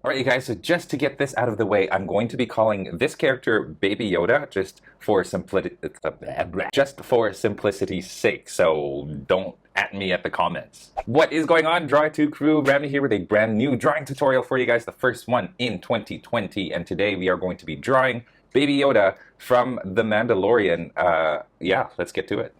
Alright, you guys, so just to get this out of the way, I'm going to be calling this character Baby Yoda just for simplicity's sake, so don't at me at the comments. What is going on, Drawing 2 crew? Ramny here with a brand new drawing tutorial for you guys, the first one in 2020, and today we are going to be drawing Baby Yoda from The Mandalorian. Yeah, let's get to it.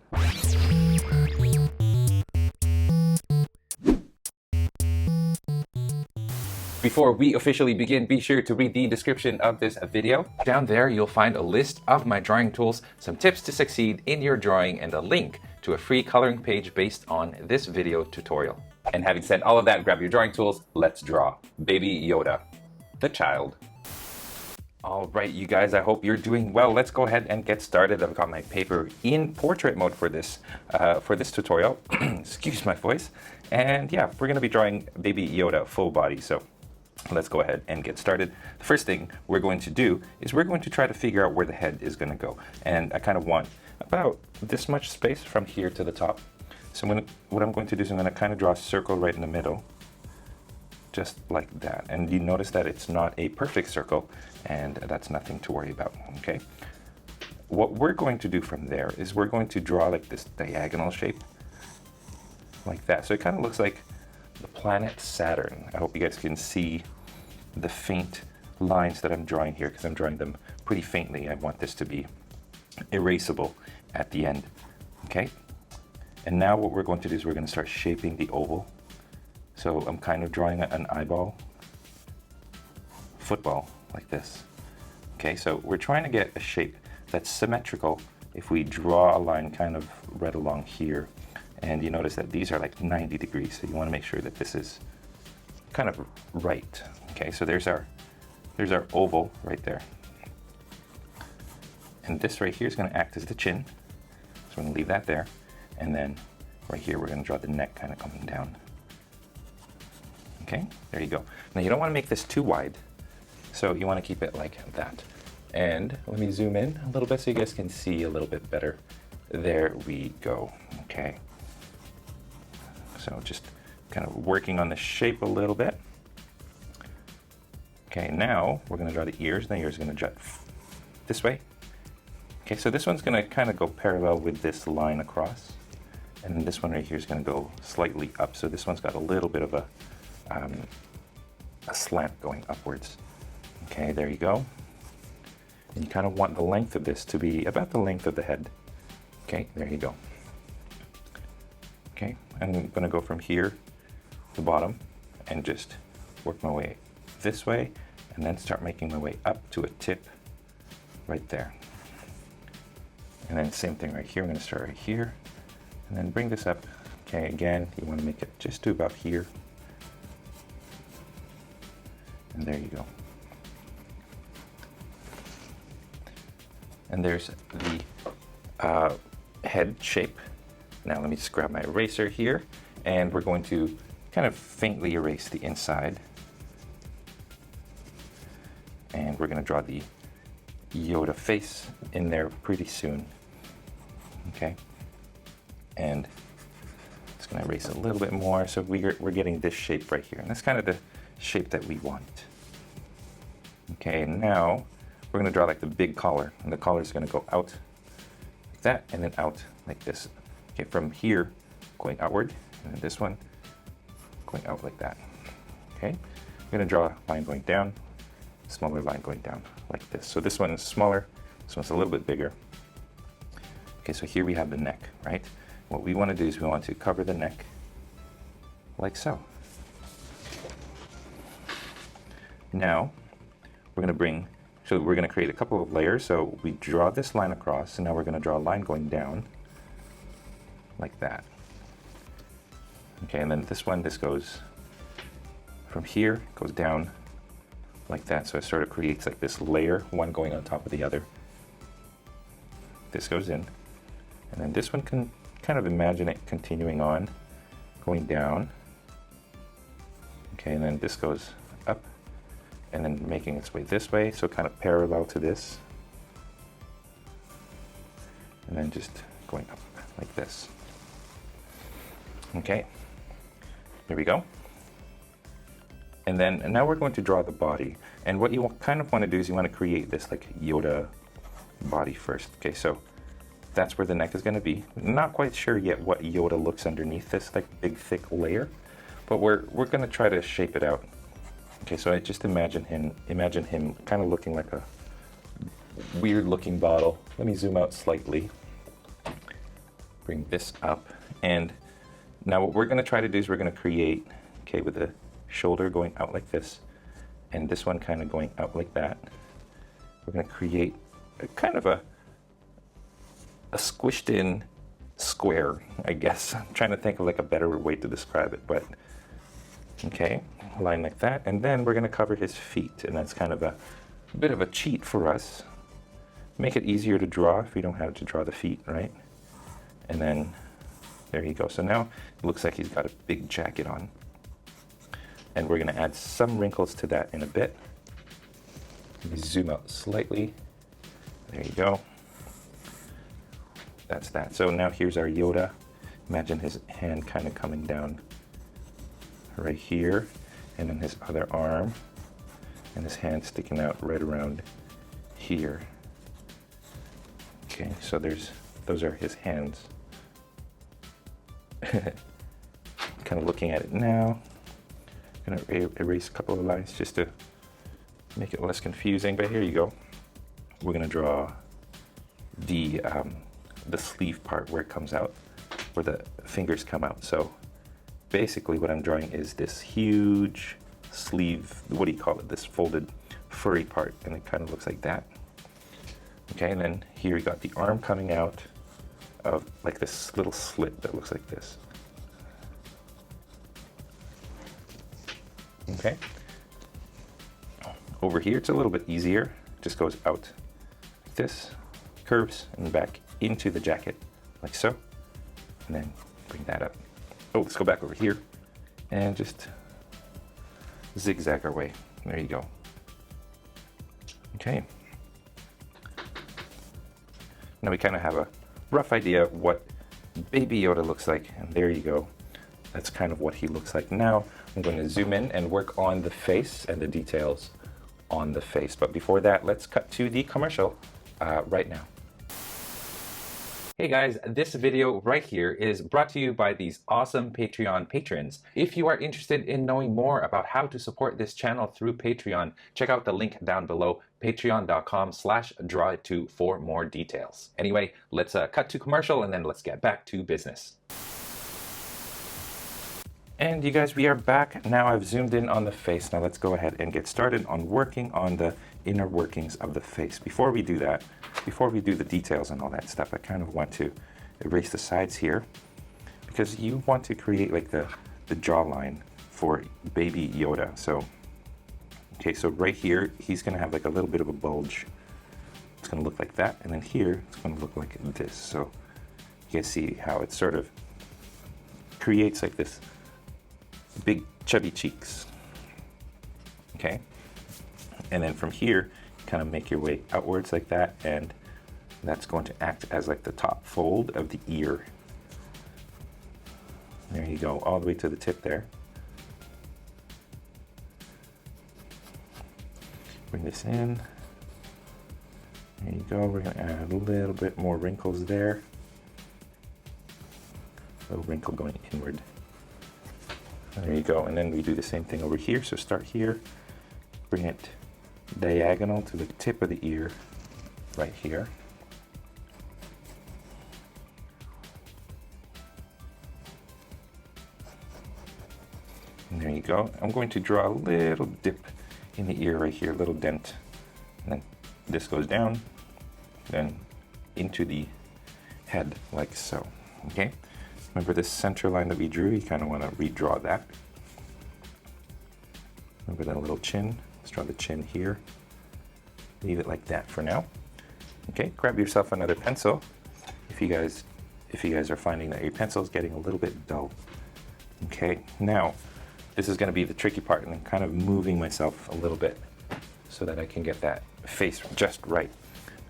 Before we officially begin, be sure to read the description of this video. Down there, you'll find a list of my drawing tools, some tips to succeed in your drawing, and a link to a free coloring page based on this video tutorial. And having said all of that, grab your drawing tools, let's draw Baby Yoda, the child. All right, you guys, I hope you're doing well. Let's go ahead and get started. I've got my paper in portrait mode for this tutorial. Excuse my voice. And yeah, we're gonna be drawing Baby Yoda full body, so let's go ahead and get started. The first thing we're going to do is we're going to try to figure out where the head is going to go. And I kind of want about this much space from here to the top. So what I'm going to do is I'm going to kind of draw a circle right in the middle, just like that. And you notice that it's not a perfect circle, and that's nothing to worry about, okay? What we're going to do from there is we're going to draw like this diagonal shape, like that. So it kind of looks like the planet Saturn. I hope you guys can see the faint lines that I'm drawing here because I'm drawing them pretty faintly. I want this to be erasable at the end. Okay? And now what we're going to do is we're going to start shaping the oval. So I'm kind of drawing an eyeball, football, like this. Okay, so we're trying to get a shape that's symmetrical if we draw a line kind of right along here. And you notice that these are like 90 degrees, so you want to make sure that this is kind of right. Okay, so there's our oval right there. And this right here is going to act as the chin. So we're going to leave that there. And then right here, we're going to draw the neck kind of coming down. Okay, there you go. Now you don't want to make this too wide, so you want to keep it like that. And let me zoom in a little bit so you guys can see a little bit better. There we go. Okay. So just kind of working on the shape a little bit. Okay, now we're going to draw the ears. The ears are going to jut this way. Okay, so this one's going to kind of go parallel with this line across. And then this one right here is going to go slightly up. So this one's got a little bit of a slant going upwards. Okay, there you go. And you kind of want the length of this to be about the length of the head. Okay, there you go. Okay, I'm going to go from here to the bottom and just work my way this way and then start making my way up to a tip right there. And then same thing right here. I'm going to start right here and then bring this up. Okay, again, you want to make it just to about here. And there you go. And there's the head shape. Now let me just grab my eraser here, and we're going to kind of faintly erase the inside. And we're going to draw the Yoda face in there pretty soon. Okay? And it's going to erase a little bit more, so we're getting this shape right here. And that's kind of the shape that we want. Okay, and now we're going to draw like the big collar, and the collar is going to go out like that, and then out like this. Okay, from here going outward, and then this one going out like that. Okay, I'm going to draw a line going down, smaller line going down like this. So this one is smaller, this one's a little bit bigger. Okay, so here we have the neck, right? What we want to do is we want to cover the neck like so. Now we're going to create a couple of layers. So we draw this line across, and now we're going to draw a line going down like that. Okay, and then this goes from here, goes down like that. So it sort of creates like this layer, one going on top of the other. This goes in, and then this one can kind of imagine it continuing on, going down. Okay, and then this goes up, and then making its way this way, so kind of parallel to this. And then just going up like this. Okay, there we go. And then now we're going to draw the body. And what you kind of want to do is you want to create this like Yoda body first. Okay, so that's where the neck is going to be. Not quite sure yet what Yoda looks underneath this like big thick layer, but we're going to try to shape it out. Okay, so I just imagine him kind of looking like a weird looking bottle. Let me zoom out slightly. Bring this up. And now what we're going to try to do is we're going to create, okay, with the shoulder going out like this, and this one kind of going out like that. We're going to create a kind of a squished in square, I guess. I'm trying to think of like a better way to describe it, but okay, line like that. And then we're going to cover his feet, and that's kind of a bit of a cheat for us. Make it easier to draw if we don't have to draw the feet, right? And then there you go. So now it looks like he's got a big jacket on. And we're going to add some wrinkles to that in a bit. Let me zoom out slightly. There you go. That's that. So now here's our Yoda. Imagine his hand kind of coming down right here, and then his other arm, and his hand sticking out right around here. Okay, so those are his hands. Kind of looking at it now. I'm gonna erase a couple of lines just to make it less confusing, but here you go. We're gonna draw the sleeve part where it comes out, where the fingers come out. So basically what I'm drawing is this huge sleeve, what do you call it, this folded furry part, and it kind of looks like that. Okay, and then here you got the arm coming out of like this little slit that looks like this. Okay. Over here it's a little bit easier. It just goes out like this, curves, and back into the jacket, like so. And then bring that up. Oh, let's go back over here and just zigzag our way. There you go. Okay. Now we kind of have a rough idea of what Baby Yoda looks like, and there you go. That's kind of what he looks like. Now I'm going to zoom in and work on the face and the details on the face. But before that, let's cut to the commercial right now. Hey guys, this video right here is brought to you by these awesome Patreon patrons. If you are interested in knowing more about how to support this channel through Patreon, check out the link down below, patreon.com/drawit2 for more details. Anyway, let's cut to commercial and then let's get back to business. And you guys, we are back. Now I've zoomed in on the face. Now let's go ahead and get started on working on the inner workings of the face. Before we do that, before we do the details and all that stuff, I kind of want to erase the sides here, because you want to create like the jawline for Baby Yoda. So, okay, so right here, he's gonna have like a little bit of a bulge. It's gonna look like that. And then here, it's gonna look like this. So you can see how it sort of creates like this big chubby cheeks. Okay. And then from here, kind of make your way outwards like that, and that's going to act as like the top fold of the ear. There you go, all the way to the tip there. Bring this in. There you go, we're gonna add a little bit more wrinkles there. A little wrinkle going inward. There you go, and then we do the same thing over here. So start here, bring it diagonal to the tip of the ear right here. And there you go. I'm going to draw a little dip in the ear right here, a little dent. And then this goes down, then into the head like so. Okay? Remember this center line that we drew? You kind of want to redraw that. Remember that little chin? Let's draw the chin here. Leave it like that for now. Okay, grab yourself another pencil if you guys are finding that your pencil is getting a little bit dull. Okay, now this is going to be the tricky part, and I'm kind of moving myself a little bit so that I can get that face just right.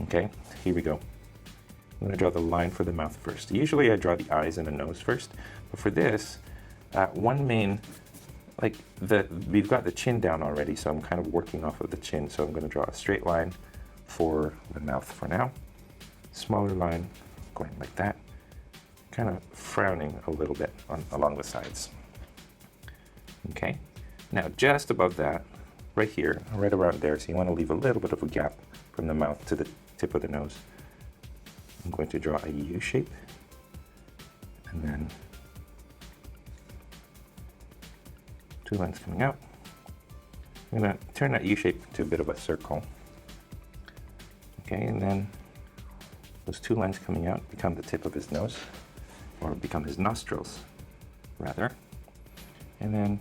Okay, here we go. I'm going to draw the line for the mouth first. Usually I draw the eyes and the nose first, but for this, one main like we've got the chin down already, so I'm kind of working off of the chin. So I'm going to draw a straight line for the mouth for now. Smaller line going like that, kind of frowning a little bit along the sides. Okay, now just above that, right here, right around there, so you want to leave a little bit of a gap from the mouth to the tip of the nose. I'm going to draw a U shape, and then 2 lines coming out. I'm going to turn that U shape to a bit of a circle. Okay, and then those 2 lines coming out become the tip of his nose, or become his nostrils, rather. And then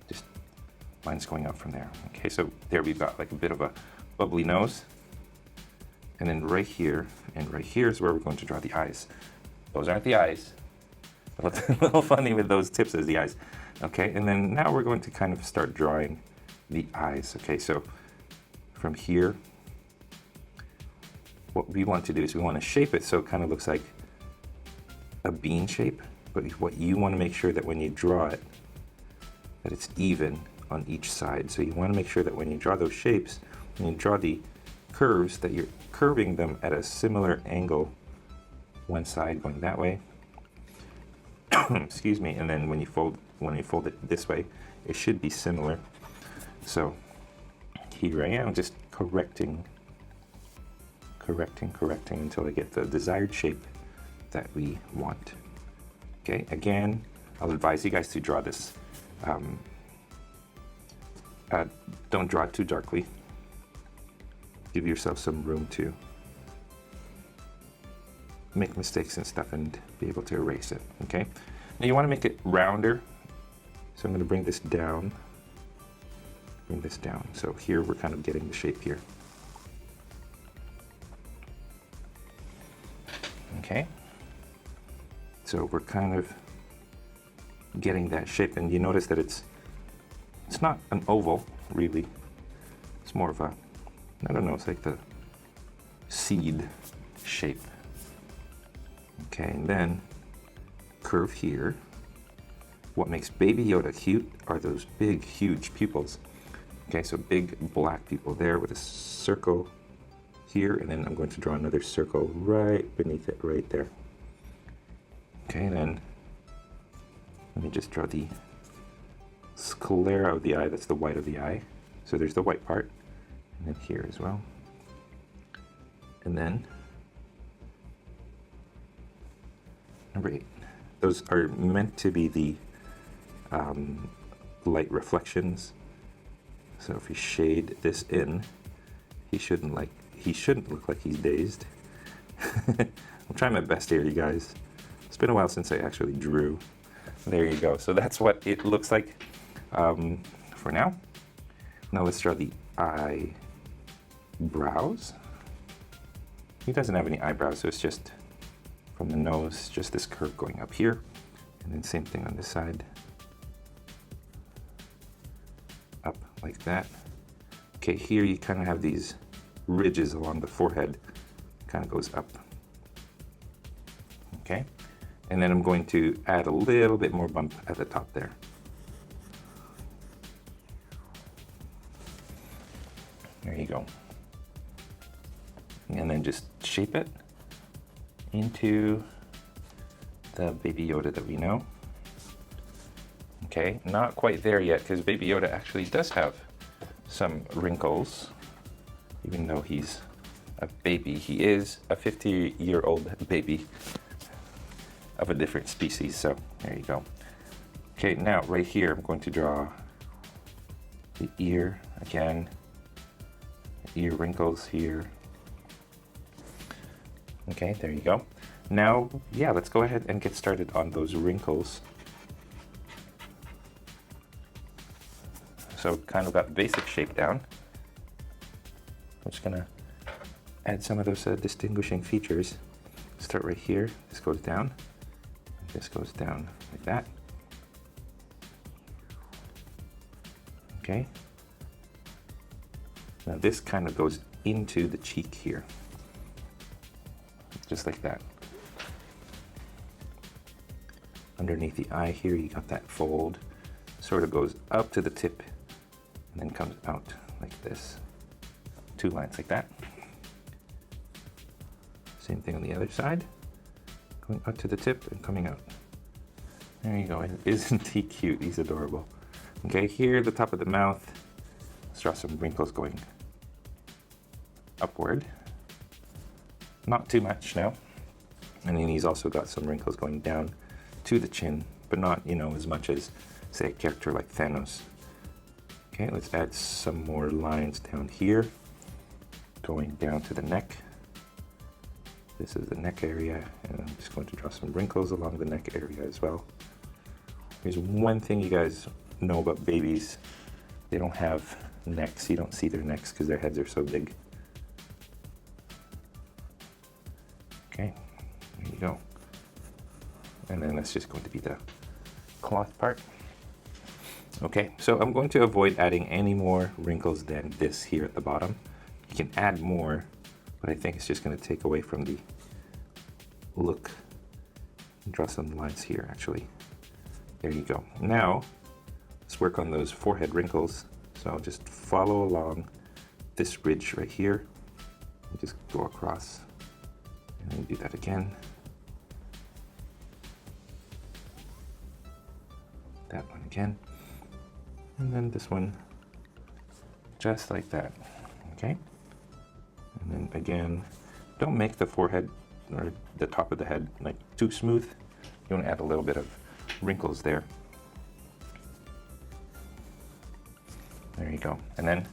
just lines going out from there. Okay, so there we've got like a bit of a bubbly nose. And then right here, and right here is where we're going to draw the eyes. Those aren't the eyes. A little funny with those tips as the eyes. Okay, and then now we're going to kind of start drawing the eyes. Okay, so from here, what we want to do is we want to shape it so it kind of looks like a bean shape. But what you want to make sure that when you draw it, that it's even on each side. So you want to make sure that when you draw those shapes, when you draw the curves, that you're curving them at a similar angle, one side going that way. Excuse me. And then when you fold it this way, it should be similar. So here I am, just correcting until I get the desired shape that we want. Okay, again, I'll advise you guys to draw this. Don't draw it too darkly. Give yourself some room to make mistakes and stuff and be able to erase it. Okay, now you want to make it rounder, so I'm going to bring this down. So here we're kind of getting the shape here. Okay, so we're kind of getting that shape, and you notice that it's not an oval really. It's more of a, I don't know, it's like the seed shape. Okay, and then curve here. What makes Baby Yoda cute are those big, huge pupils. Okay, so big black pupil there with a circle here, and then I'm going to draw another circle right beneath it, right there. Okay, and then let me just draw the sclera of the eye. That's the white of the eye. So there's the white part, and then here as well. And then number 8. Those are meant to be the light reflections. So if we shade this in, he shouldn't look like he's dazed. I'm trying my best here, you guys. It's been a while since I actually drew. There you go. So that's what it looks like for now. Now let's draw the eyebrows. He doesn't have any eyebrows, so it's just from the nose, just this curve going up here. And then same thing on this side. Up like that. Okay, here you kind of have these ridges along the forehead. Kind of goes up. Okay, and then I'm going to add a little bit more bump at the top there. There you go. And then just shape it into the Baby Yoda that we know. Okay, not quite there yet, because Baby Yoda actually does have some wrinkles. Even though he's a baby, he is a 50-year-old baby of a different species, so there you go. Okay, now right here I'm going to draw the ear again. Ear wrinkles here. Okay, there you go. Now, yeah, let's go ahead and get started on those wrinkles. So kind of got basic shape down. I'm just gonna add some of those distinguishing features. Start right here. This goes down. And this goes down like that. Okay. Now this kind of goes into the cheek here. Just like that. Underneath the eye here, you got that fold. sort of goes up to the tip and then comes out like this. 2 lines like that. Same thing on the other side, going up to the tip and coming out. There you go. Isn't he cute? He's adorable. Okay, here at the top of the mouth, let's draw some wrinkles going upward. Not too much now. And then he's also got some wrinkles going down to the chin, but not, you know, as much as, say, a character like Thanos. Okay, let's add some more lines down here, going down to the neck. This is the neck area, and I'm just going to draw some wrinkles along the neck area as well. Here's one thing you guys know about babies. They don't have necks. You don't see their necks because their heads are so big. Okay, there you go. And then that's just going to be the cloth part. Okay, so I'm going to avoid adding any more wrinkles than this here at the bottom. You can add more, but I think it's just going to take away from the look. Draw some lines here, actually. There you go. Now, let's work on those forehead wrinkles. So I'll just follow along this ridge right here. And just go across, and then do that again. That one again. And then this one, just like that, okay? And then again, don't make the forehead or the top of the head like too smooth. You want to add a little bit of wrinkles there. There you go. And then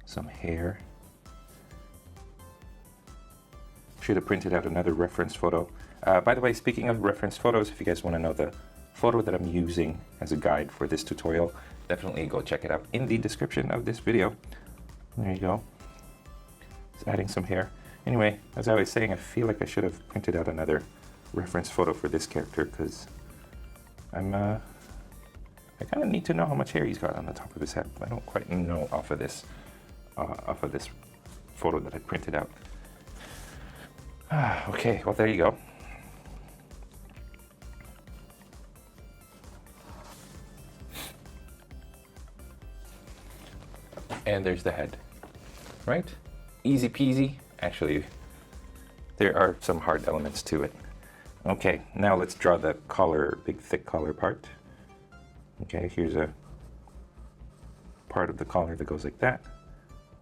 some hair. Should have printed out another reference photo. By the way, speaking of reference photos, if you guys want to know the photo that I'm using as a guide for this tutorial, definitely go check it out in the description of this video. There you go. Just adding some hair. Anyway, as I was saying, I feel like I should have printed out another reference photo for this character because I kind of need to know how much hair he's got on the top of his head. I don't quite know off of this photo that I printed out. Okay, well there you go. And there's the head, right? Easy peasy. Actually, there are some hard elements to it. Okay, now let's draw the collar, big thick collar part. Okay, here's a part of the collar that goes like that.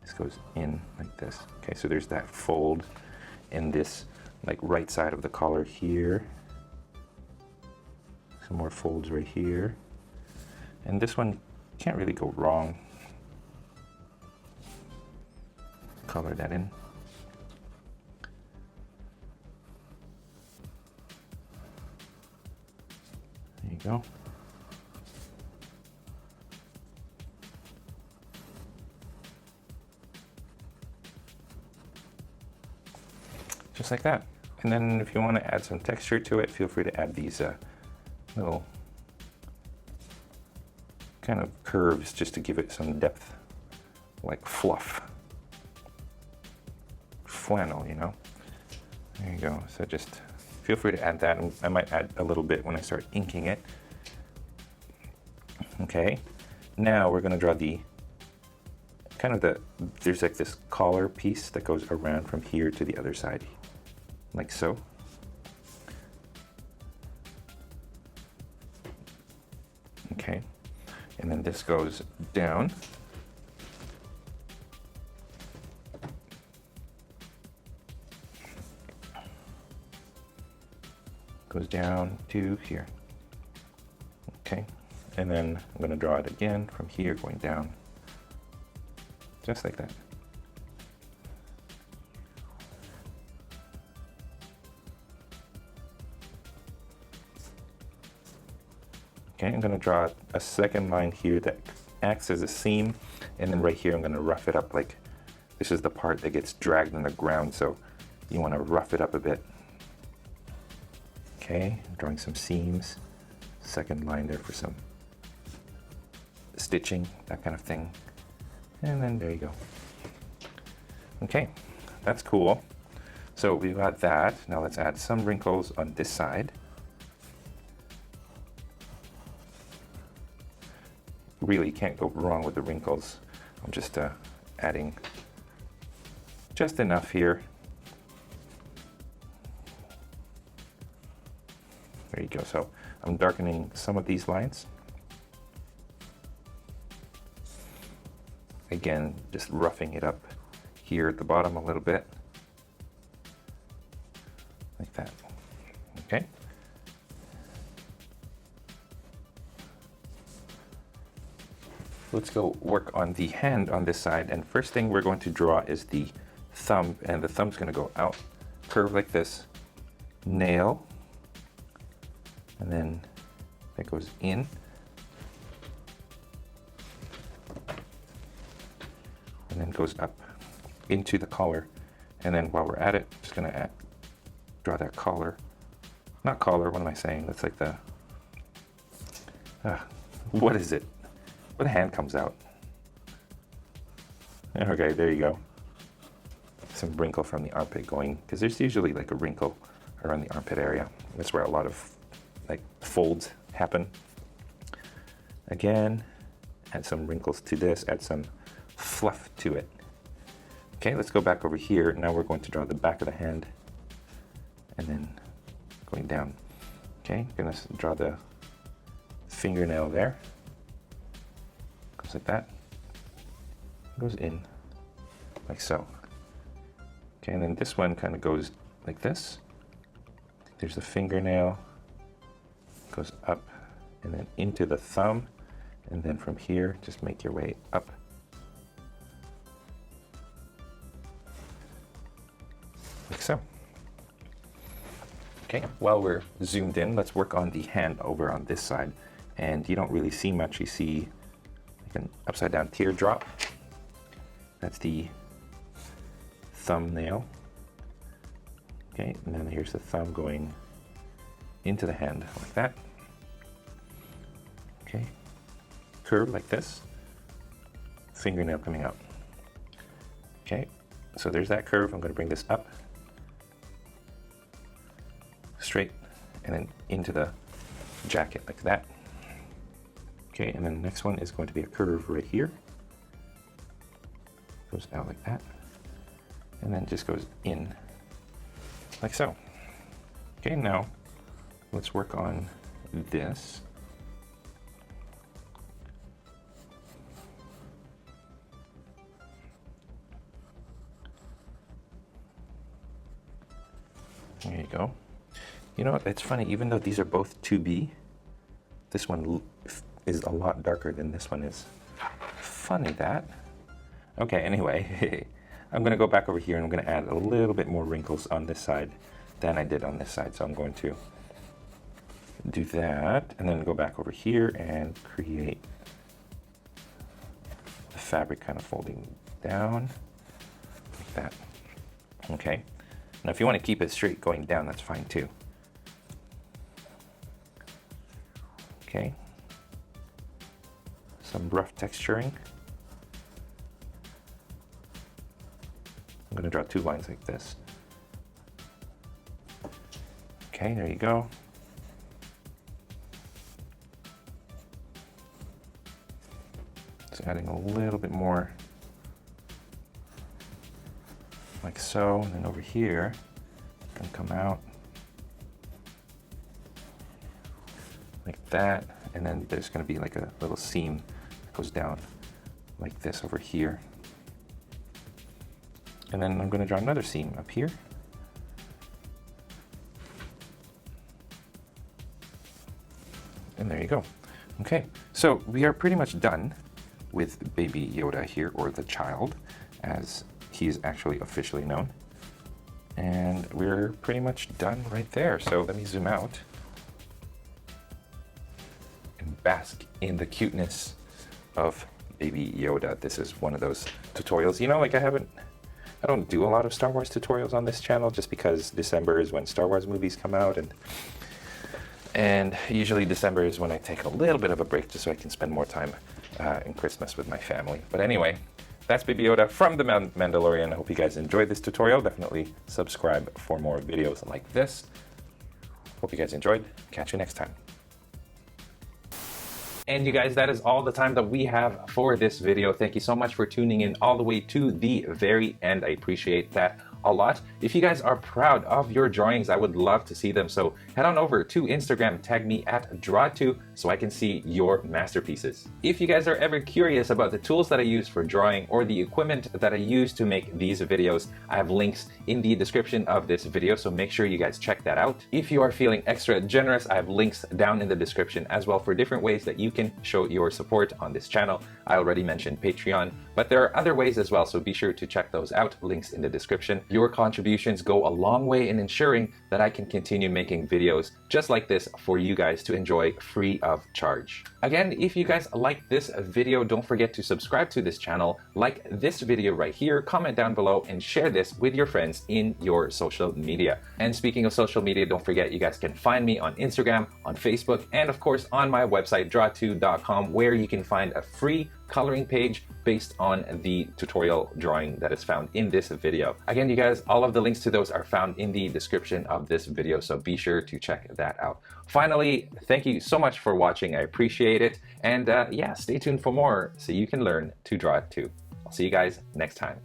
This goes in like this. Okay, so there's that fold in this like right side of the collar here. Some more folds right here. And this one can't really go wrong. Color that in. There you go. Just like that. And then if you want to add some texture to it, feel free to add these little kind of curves just to give it some depth, like fluff. Flannel, you know. There you go. So just feel free to add that, and I might add a little bit when I start inking it. Okay, now we're going to draw the kind of there's like this collar piece that goes around from here to the other side, like so. Okay, and then this goes down. Goes down to here. Okay, and then I'm going to draw it again from here going down, just like that. Okay, I'm going to draw a second line here that acts as a seam, and then right here I'm going to rough it up. Like this is the part that gets dragged on the ground, so you want to rough it up a bit. Okay, I'm drawing some seams, second line there for some stitching, that kind of thing. And then there you go. Okay, that's cool. So we've got that. Now let's add some wrinkles on this side. really can't go wrong with the wrinkles. I'm just adding just enough here. There you go. So I'm darkening some of these lines. Again, just roughing it up here at the bottom a little bit. Like that. Okay. Let's go work on the hand on this side. And first thing we're going to draw is the thumb. And the thumb's going to go out, curve like this, nail, and then that goes in. And then goes up into the collar. And then while we're at it, just gonna draw that collar. Not collar, what am I saying? That's like the, what is it? Where the hand comes out. Okay, there you go. Some wrinkle from the armpit going, because there's usually like a wrinkle around the armpit area. That's where a lot of like folds happen. Again, add some wrinkles to this, add some fluff to it. Okay, let's go back over here. Now we're going to draw the back of the hand and then going down. Okay, gonna draw the fingernail there. Goes like that. Goes in like so. Okay, and then this one kind of goes like this. There's the fingernail, goes up and then into the thumb, and then from here just make your way up. Like so. Okay, while we're zoomed in, let's work on the hand over on this side. And you don't really see much. You see like an upside down teardrop. That's the thumbnail. Okay, and then here's the thumb going into the hand like that. Okay, curve like this. Fingernail coming out. Okay, so there's that curve. I'm going to bring this up. Straight, and then into the jacket like that. Okay, and then the next one is going to be a curve right here. Goes out like that, and then just goes in like so. Okay, now let's work on this. There you go. You know what, it's funny, even though these are both 2B, this one is a lot darker than this one is. Funny that. Okay, anyway, I'm gonna go back over here and I'm gonna add a little bit more wrinkles on this side than I did on this side. So I'm going to do that and then go back over here and create the fabric kind of folding down like that. Okay, now if you want to keep it straight going down, that's fine too. Okay, some rough texturing. I'm going to draw two lines like this. Okay, there you go. Just adding a little bit more like so, and then over here, it's going to come out like that, and then there's going to be like a little seam that goes down like this over here. And then I'm going to draw another seam up here. And there you go. Okay, so we are pretty much done with Baby Yoda here, or the child, as he's actually officially known. And we're pretty much done right there. So let me zoom out and bask in the cuteness of Baby Yoda. This is one of those tutorials, you know, like I don't do a lot of Star Wars tutorials on this channel just because December is when Star Wars movies come out, and usually December is when I take a little bit of a break just so I can spend more time in Christmas with my family. But anyway, that's Baby Yoda from The Mandalorian. I hope you guys enjoyed this tutorial. Definitely subscribe for more videos like this. Hope you guys enjoyed. Catch you next time. And you guys, that is all the time that we have for this video. Thank you so much for tuning in all the way to the very end. I appreciate that a lot. If you guys are proud of your drawings, I would love to see them. So head on over to Instagram, tag me at draw2 so I can see your masterpieces. If you guys are ever curious about the tools that I use for drawing or the equipment that I use to make these videos, I have links in the description of this video, so make sure you guys check that out. If you are feeling extra generous, I have links down in the description as well for different ways that you can show your support on this channel. I already mentioned Patreon, but there are other ways as well, so be sure to check those out. Links in the description. Your contributions go a long way in ensuring that I can continue making videos just like this for you guys to enjoy free of charge. Again, if you guys like this video, don't forget to subscribe to this channel, like this video right here, comment down below, and share this with your friends in your social media. And speaking of social media, don't forget you guys can find me on Instagram, on Facebook, and of course on my website draw2.com, where you can find a free coloring page based on the tutorial drawing that is found in this video. Again, you guys, all of the links to those are found in the description of this video, so be sure to check that out. Finally, thank you so much for watching. I appreciate it. And yeah, stay tuned for more so you can learn to draw it too. I'll see you guys next time.